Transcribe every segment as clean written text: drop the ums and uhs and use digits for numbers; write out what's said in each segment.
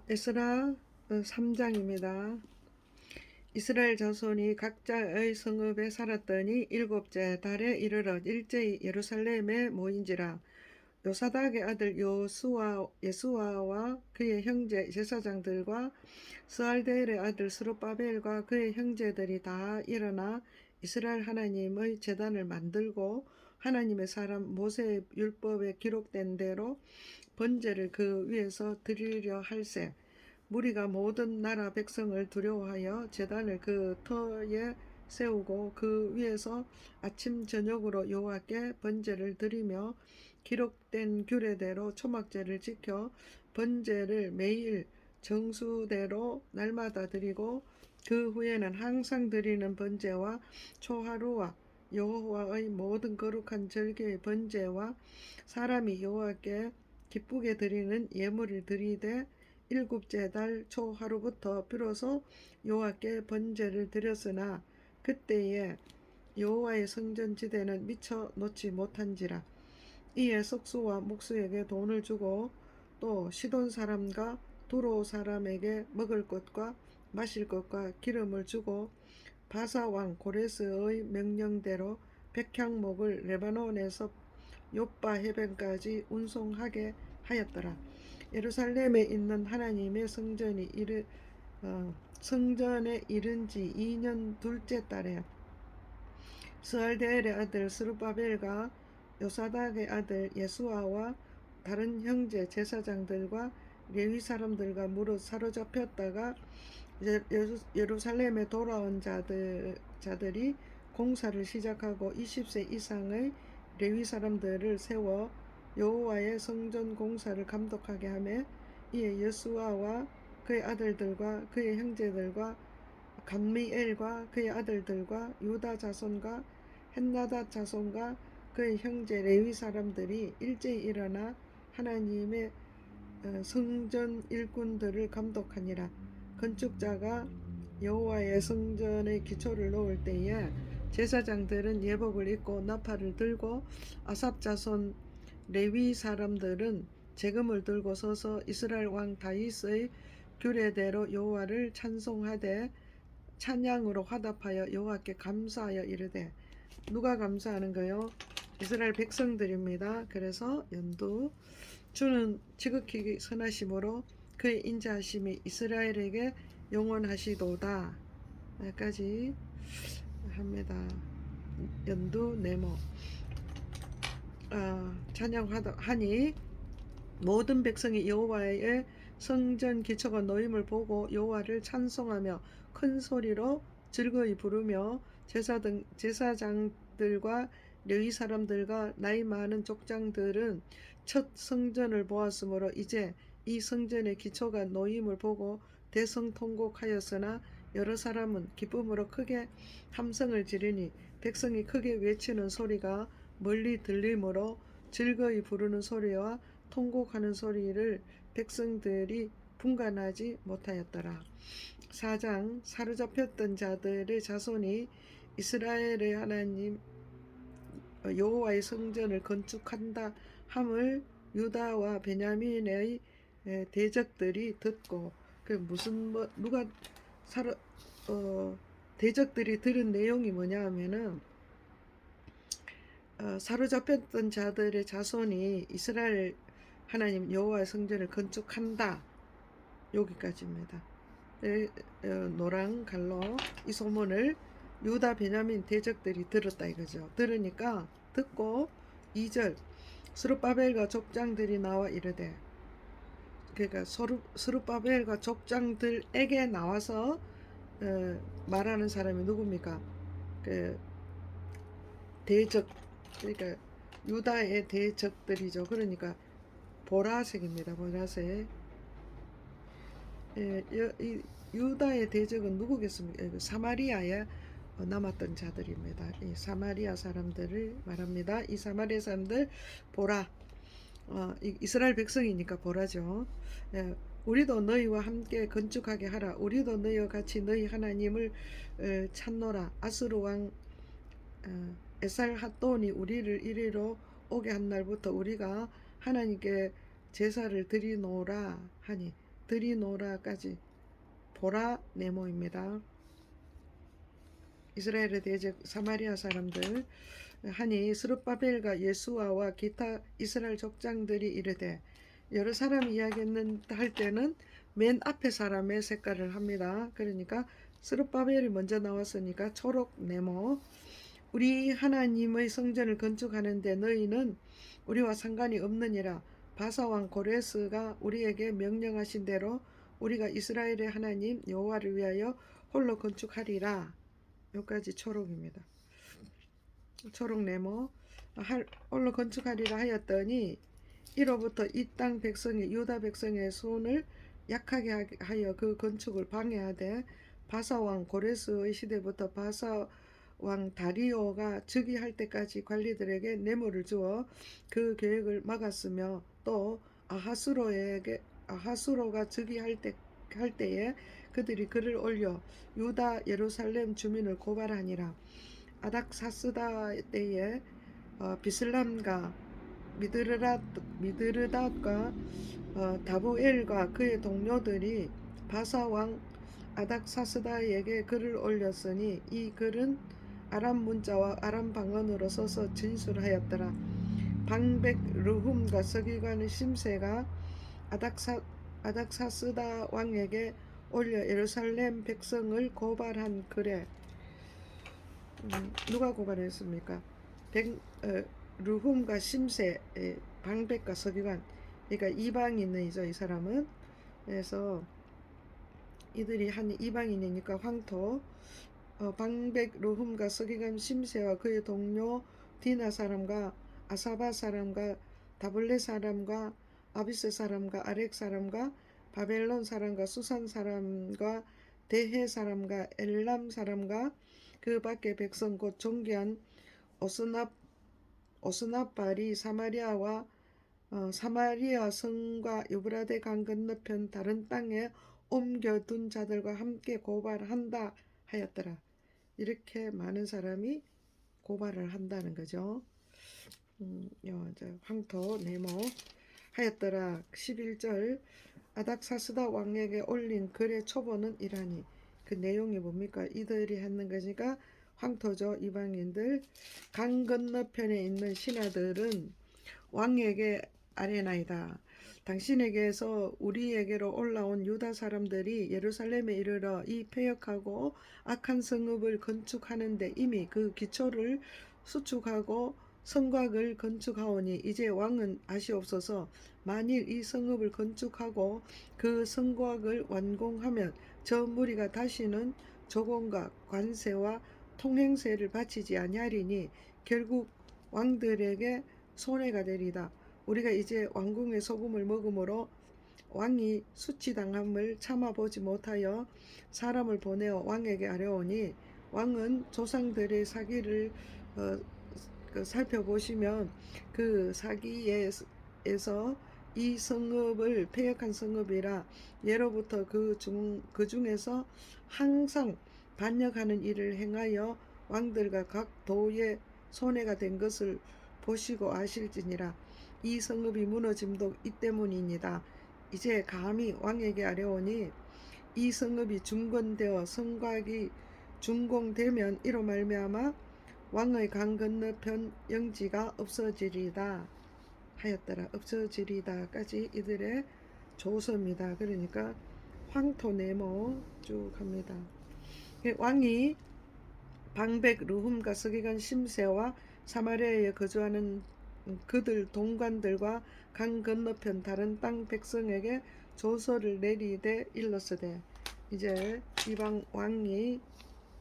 에스라 3장입니다. 이스라엘 자손이 각자의 성읍에 살았더니 일곱째 달에 이르러 일제히 예루살렘에 모인지라. 요사닥의 아들 예수아와 그의 형제 제사장들과 스알데엘의 아들 스룹바벨과 그의 형제들이 다 일어나 이스라엘 하나님의 제단을 만들고 하나님의 사람 모세의 율법에 기록된 대로 번제를 그 위에서 드리려 할세. 무리가 모든 나라 백성을 두려워하여 제단을 그 터에 세우고 그 위에서 아침 저녁으로 여호와께 번제를 드리며 기록된 규례대로 초막제를 지켜 번제를 매일 정수대로 날마다 드리고 그 후에는 항상 드리는 번제와 초하루와 여호와의 모든 거룩한 절기의 번제와 사람이 여호와께 기쁘게 드리는 예물을 드리되 일곱째 달 초하루부터 비로소 여호와께 번제를 드렸으나 그때에 여호와의 성전 지대는 미처 놓지 못한지라. 이에 석수와 목수에게 돈을 주고 또 시돈 사람과 두로 사람에게 먹을 것과 마실 것과 기름을 주고 바사 왕 고레스의 명령대로 백향목을 레바논에서 욥바 해변까지 운송하게 하였더라. 예루살렘에 있는 하나님의 성전에 이른 지 2년 둘째 달에 스알데엘의 아들 스룹바벨과 요사닥의 아들 예수아와 다른 형제 제사장들과 레위 사람들과 무릇 사로잡혔다가 예루살렘에 돌아온 자들이 공사를 시작하고 20세 이상의 레위 사람들을 세워 여호와의 성전 공사를 감독하게 하며 이에 여수아와 그의 아들들과 그의 형제들과 감미엘과 그의 아들들과 유다 자손과 헨나다 자손과 그의 형제 레위 사람들이 일제히 일어나 하나님의 성전 일꾼들을 감독하니라. 건축자가 여호와의 성전의 기초를 놓을 때에 제사장들은 예복을 입고 나팔을 들고 아삽 자손 레위 사람들은 재금을 들고 서서 이스라엘 왕 다윗의 규례대로 여호와를 찬송하되 찬양으로 화답하여 여호와께 감사하여 이르되. 누가 감사하는 거요? 이스라엘 백성들입니다. 그래서 연두 주는 지극히 선하심으로 그의 인자하심이 이스라엘에게 영원하시도다. 여기까지 합니다. 연두 네모 찬양하니 모든 백성이 여호와의 성전 기초가 놓임을 보고 여호와를 찬송하며 큰 소리로 즐거이 부르며 제사장들과 레위 사람들과 나이 많은 족장들은 첫 성전을 보았으므로 이제 이 성전의 기초가 놓임을 보고 대성통곡하였으나 여러 사람은 기쁨으로 크게 함성을 지르니 백성이 크게 외치는 소리가 멀리 들리므로 즐거이 부르는 소리와 통곡하는 소리를 백성들이 분간하지 못하였더라. 4장 사로잡혔던 자들의 자손이 이스라엘의 하나님 여호와의 성전을 건축한다 함을 유다와 베냐민의 대적들이 듣고 누가 대적들이 들은 내용이 뭐냐 하면은 사로잡혔던 자들의 자손이 이스라엘 하나님 여호와의 성전을 건축한다. 여기까지입니다. 노랑 갈로 이 소문을 유다 베냐민 대적들이 들었다 이거죠. 들으니까 듣고 2절 스룹바벨과 족장들이 나와 이르되. 그러니까 스룹바벨과 족장들에게 나와서 말하는 사람이 누굽니까? 그 대적, 그러니까 유다의 대적들이죠. 그러니까 보라색입니다. 보라색. 이 유다의 대적은 누구겠습니까? 사마리아에 남았던 자들입니다. 이 사마리아 사람들을 말합니다. 이 사마리아 사람들 보라. 이스라엘 백성이니까 보라죠. 우리도 너희와 함께 건축하게 하라. 우리도 너희와 같이 너희 하나님을 찾노라. 아수르 왕 에살핫돈이 우리를 이리로 오게 한 날부터 우리가 하나님께 제사를 드리노라 하니. 드리노라까지 보라 네모입니다. 이스라엘의 대적 사마리아 사람들 하니 스룹바벨과 예수아와 기타 이스라엘 족장들이 이르되, 여러 사람 이야기했는 할 때는 맨 앞에 사람의 색깔을 합니다. 그러니까 스룹바벨이 먼저 나왔으니까 초록 네모. 우리 하나님의 성전을 건축하는데 너희는 우리와 상관이 없느니라. 바사왕 고레스가 우리에게 명령하신 대로 우리가 이스라엘의 하나님 여호와를 위하여 홀로 건축하리라. 여기까지 초록입니다. 초록 네모. 홀로 건축하리라 하였더니 이로부터 이 땅 백성의 유다 백성의 손을 약하게 하여 그 건축을 방해하되, 바사왕 고레스의 시대부터 바사왕 다리오가 즉위할 때까지 관리들에게 뇌물을 주어 그 계획을 막았으며, 또 아하수로가 즉위할 때에 그들이 글을 올려 유다 예루살렘 주민을 고발하니라. 아닥사스다 때에 비슬람과 미드르닷과 다부엘과 그의 동료들이 바사왕 아닥사스다에게 글을 올렸으니 이 글은 아람 문자와 아람 방언으로 써서 진술하였더라. 방백 르훔과 서기관 심세가 아닥사스다 왕에게 올려 예루살렘 백성을 고발한 글에, 누가 고발했습니까? 르훔과 심세, 방백과 서기관, 그러니까 이방인이죠. 이 사람은. 그래서 이들이 한 이방인이니까 황토, 방백 르훔과 서기관 심세와 그의 동료 디나 사람과 아사바 사람과 다블레 사람과 아비스 사람과 아렉 사람과 바벨론 사람과 수산 사람과 대해 사람과 엘람 사람과 그 밖의 백성 곧 존귀한 오스나발이 사마리아 성과 유브라데 강 건너편 다른 땅에 옮겨둔 자들과 함께 고발한다 하였더라. 이렇게 많은 사람이 고발을 한다는 거죠. 황토 네모 하였더라. 11절 아닥사스다 왕에게 올린 글의 초본은 이라니. 그 내용이 뭡니까? 이들이 하는 거니까 황토죠. 이방인들. 강 건너편에 있는 신하들은 왕에게 아뢰나이다. 당신에게서 우리에게로 올라온 유다 사람들이 예루살렘에 이르러 이 패역하고 악한 성읍을 건축하는데 이미 그 기초를 수축하고 성곽을 건축하오니 이제 왕은 아시옵소서. 만일 이 성읍을 건축하고 그 성곽을 완공하면 저 무리가 다시는 조공과 관세와 통행세를 바치지 아니하리니 결국 왕들에게 손해가 되리다. 우리가 이제 왕궁의 소금을 먹음으로 왕이 수치당함을 참아보지 못하여 사람을 보내어 왕에게 아뢰오니, 왕은 조상들의 사기를 살펴보시면 그 사기에서 이 성읍을 패역한 성읍이라 예로부터 그 중에서 항상 반역하는 일을 행하여 왕들과 각 도에 손해가 된 것을 보시고 아실지니라. 이 성읍이 무너짐도 이 때문이니이다. 이제 감히 왕에게 아뢰오니 이 성읍이 중건되어 성곽이 준공되면 이로 말미암아 왕의 강 건너편 영지가 없어지리다 하였더라. 없어지리다까지 이들의 조서입니다. 그러니까 황토 네모 쭉 합니다. 왕이 방백 르훔과 서기관 심세와 사마리아에 거주하는 그들 동관들과 강 건너편 다른 땅 백성에게 조서를 내리되 일렀으되, 이제 이방 왕이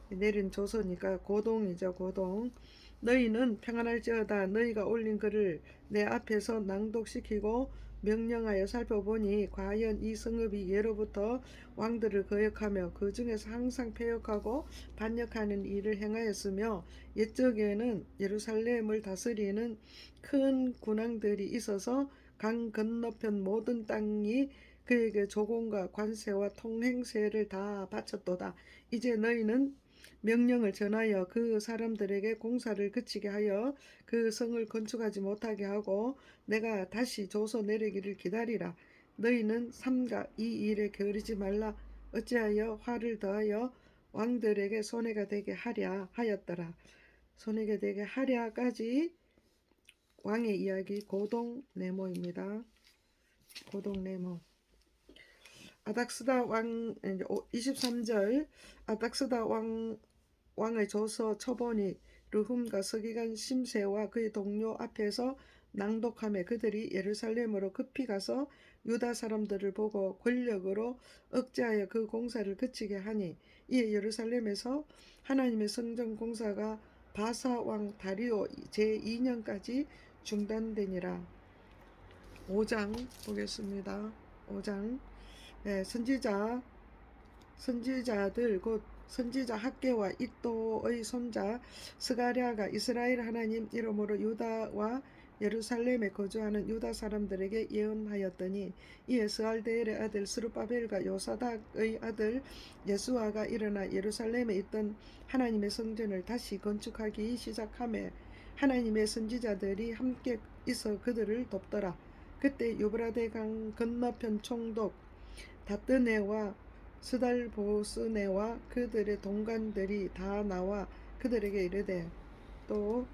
내린 조서니까 고동이죠. 고동. 너희는 평안할지어다. 너희가 올린 글을 내 앞에서 낭독시키고 명령하여 살펴보니 과연 이 성읍이 예로부터 왕들을 거역하며 그 중에서 항상 패역하고 반역하는 일을 행하였으며, 옛적에는 예루살렘을 다스리는 큰 군왕들이 있어서 강 건너편 모든 땅이 그에게 조공과 관세와 통행세를 다 바쳤도다. 이제 너희는 명령을 전하여 그 사람들에게 공사를 그치게 하여 그 성을 건축하지 못하게 하고 내가 다시 조서 내리기를 기다리라. 너희는 삼가 이 일에 게으르지 말라. 어찌하여 화를 더하여 왕들에게 손해가 되게 하랴 하였더라. 손해가 되게 하랴까지 왕의 이야기 고동 네모입니다. 고동 네모. 아닥스다 왕 23절 아닥스다 왕의 조서 처본이 르훔과 서기관 심세와 그의 동료 앞에서 낭독하며 그들이 예루살렘으로 급히 가서 유다 사람들을 보고 권력으로 억제하여 그 공사를 그치게 하니 이에 예루살렘에서 하나님의 성전 공사가 바사 왕 다리오 제2년까지 중단되니라. 5장 보겠습니다. 5장 선지자들 곧 선지자 학개와 이또의 손자 스가랴가 이스라엘 하나님 이름으로 유다와 예루살렘에 거주하는 유다 사람들에게 예언하였더니 이에 스알데엘의 아들 스룹바벨과 요사닥의 아들 예수아가 일어나 예루살렘에 있던 하나님의 성전을 다시 건축하기 시작하며 하나님의 선지자들이 함께 있어 그들을 돕더라. 그때 유브라데 강 건너편 총독 다뜨네와 스달보스네와 그들의 동관들이 다 나와 그들에게 이르되 또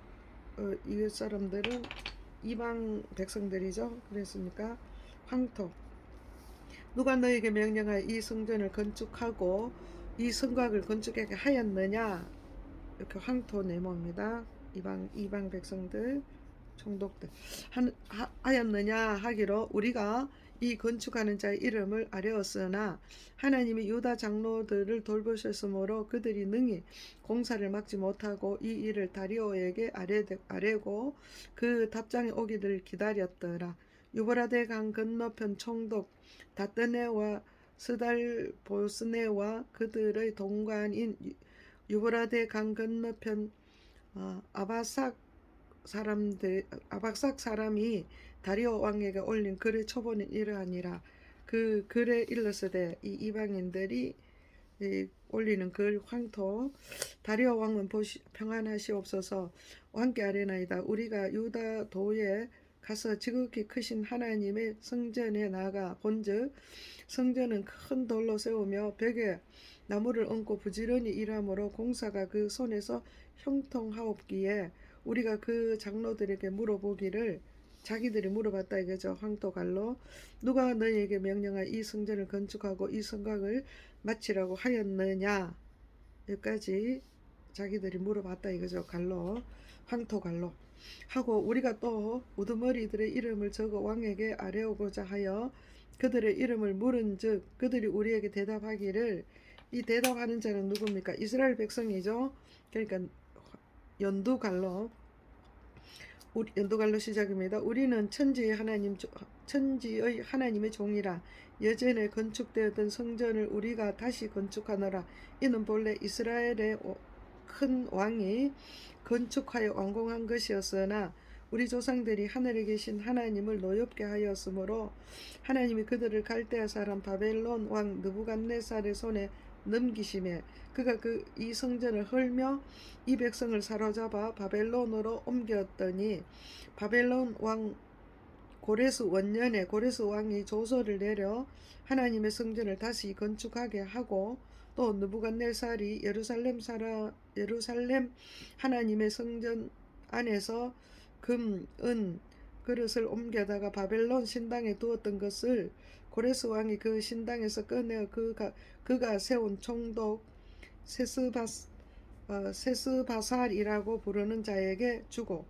이 사람들은 이방 백성들이죠. 그랬습니까? 황토 누가 너에게 명령하여 이 성전을 건축하고 이 성곽을 건축하게 하였느냐? 이렇게 황토 네모입니다. 이방 백성들 총독들 하였느냐 하기로 우리가 이 건축하는 자의 이름을 아뢰었으나 하나님이 유다 장로들을 돌보셨으므로 그들이 능히 공사를 막지 못하고 이 일을 다리오에게 아뢰고 그 답장이 오기를 기다렸더라. 유브라데 강 건너편 총독 다뜨네와 스달보스네와 그들의 동관인 유브라데 강 건너편 아바삭 사람이 다리오 왕에게 올린 글의 초본은 이러하니라. 그 글에 일렀으되 이 이방인들이 올리는 글 황토 다리오 왕은 평안하시옵소서. 왕께 아뢰나이다. 우리가 유다 도에 가서 지극히 크신 하나님의 성전에 나가 본즉 성전은 큰 돌로 세우며 벽에 나무를 얹고 부지런히 일하므로 공사가 그 손에서 형통하옵기에 우리가 그 장로들에게 물어보기를 자기들이 물어봤다 이거죠. 황토갈로 누가 너희에게 명령하여 이 성전을 건축하고 이 성곽을 마치라고 하였느냐. 여기까지 자기들이 물어봤다 이거죠. 갈로 황토갈로 하고 우리가 또 우두머리들의 이름을 적어 왕에게 아뢰오고자 하여 그들의 이름을 물은즉 그들이 우리에게 대답하기를 이 대답하는 자는 누굽니까? 이스라엘 백성이죠. 그러니까 연두갈로 시작입니다. 우리는 천지의 하나님의 종이라. 예전에 건축되었던 성전을 우리가 다시 건축하노라. 이는 본래 이스라엘의 큰 왕이 건축하여 완공한 것이었으나 우리 조상들이 하늘에 계신 하나님을 노엽게 하였으므로 하나님이 그들을 갈대아 사람 바벨론 왕 느부갓네살의 손에 넘기심에 그가 이 성전을 헐며 이 백성을 사로잡아 바벨론으로 옮겼더니 바벨론 왕 고레스 원년에 고레스 왕이 조서를 내려 하나님의 성전을 다시 건축하게 하고 또 느부갓네살이 예루살렘 하나님의 성전 안에서 금, 은, 그릇을 옮겨다가 바벨론 신당에 두었던 것을 고레스 왕이 그 신당에서 꺼내어 그가 세운 총독 세스바살이라고 부르는 자에게 주고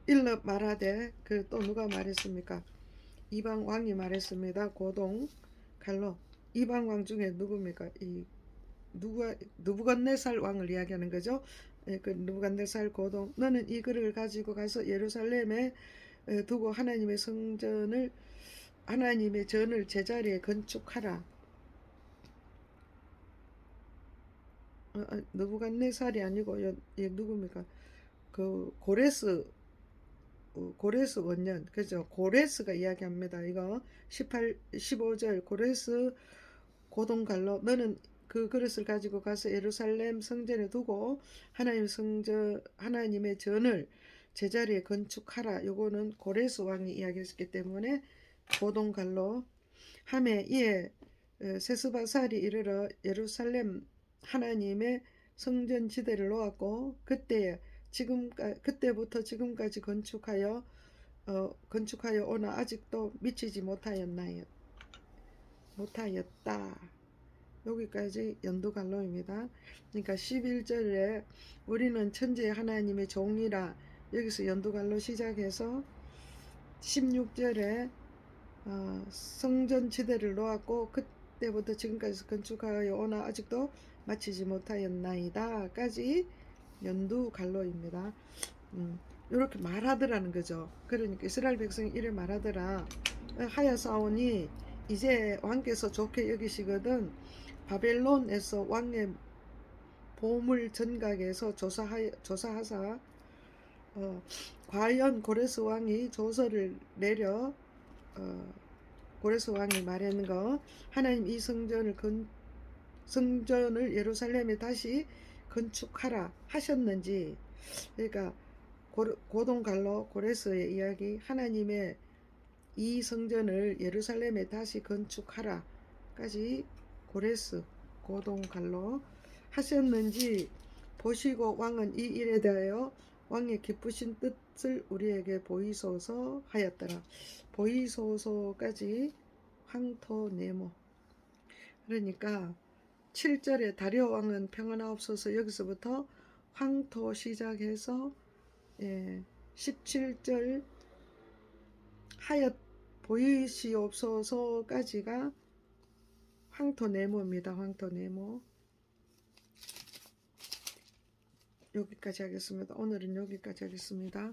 일러 말하되 또 누가 말했습니까? 이방 왕이 말했습니다. 고동 갈로 이방 왕 중에 누굽니까? 느부갓네살 왕을 이야기하는 거죠. 그 느부갓네살 고동 너는 이 글을 가지고 가서 예루살렘에 두고 하나님의 전을 제자리에 건축하라. 느부갓네살이 아니고 누굽니까? 그 고레스 원년 그죠? 고레스가 이야기합니다. 이거 15절 고레스 고동갈로 너는 그 그릇을 가지고 가서 예루살렘 성전에 두고 하나님의 전을 제자리에 건축하라. 요거는 고레스 왕이 이야기했기 때문에 고동갈로 함에 이에 세스바살이 이르러 예루살렘 하나님의 성전 지대를 놓았고 그때부터 지금까지 건축하여 오나 아직도 미치지 못하였다. 여기까지 연두갈로입니다. 그러니까 11절에 우리는 천재 하나님의 종이라, 여기서 연두갈로 시작해서 16절에 성전 지대를 놓았고 그때부터 지금까지 건축하여 오나 아직도 마치지 못하였나이다까지 연두갈로입니다. 이렇게 말하더라는 거죠. 그러니까 이스라엘 백성이 이래 말하더라. 하야사온이 이제 왕께서 좋게 여기시거든 바벨론에서 왕의 보물 전각에서 조사하사 과연 고레스 왕이 조서를 내려 고레스 왕이 말하는 거 하나님 이 성전을 예루살렘에 다시 건축하라 하셨는지, 그러니까 고동갈로 고레스의 이야기, 하나님의 이 성전을 예루살렘에 다시 건축하라까지 고레스 고동갈로 하셨는지 보시고 왕은 이 일에 대하여 왕의 기쁘신 뜻을 우리에게 보이소서 하였더라. 보이소서까지 황토네모. 그러니까 7절에 다리오 왕은 평안하옵소서, 여기서부터 황토 시작해서 17절 하였 보이시옵소서까지가 황토네모입니다. 황토네모. 여기까지 하겠습니다. 오늘은 여기까지 하겠습니다.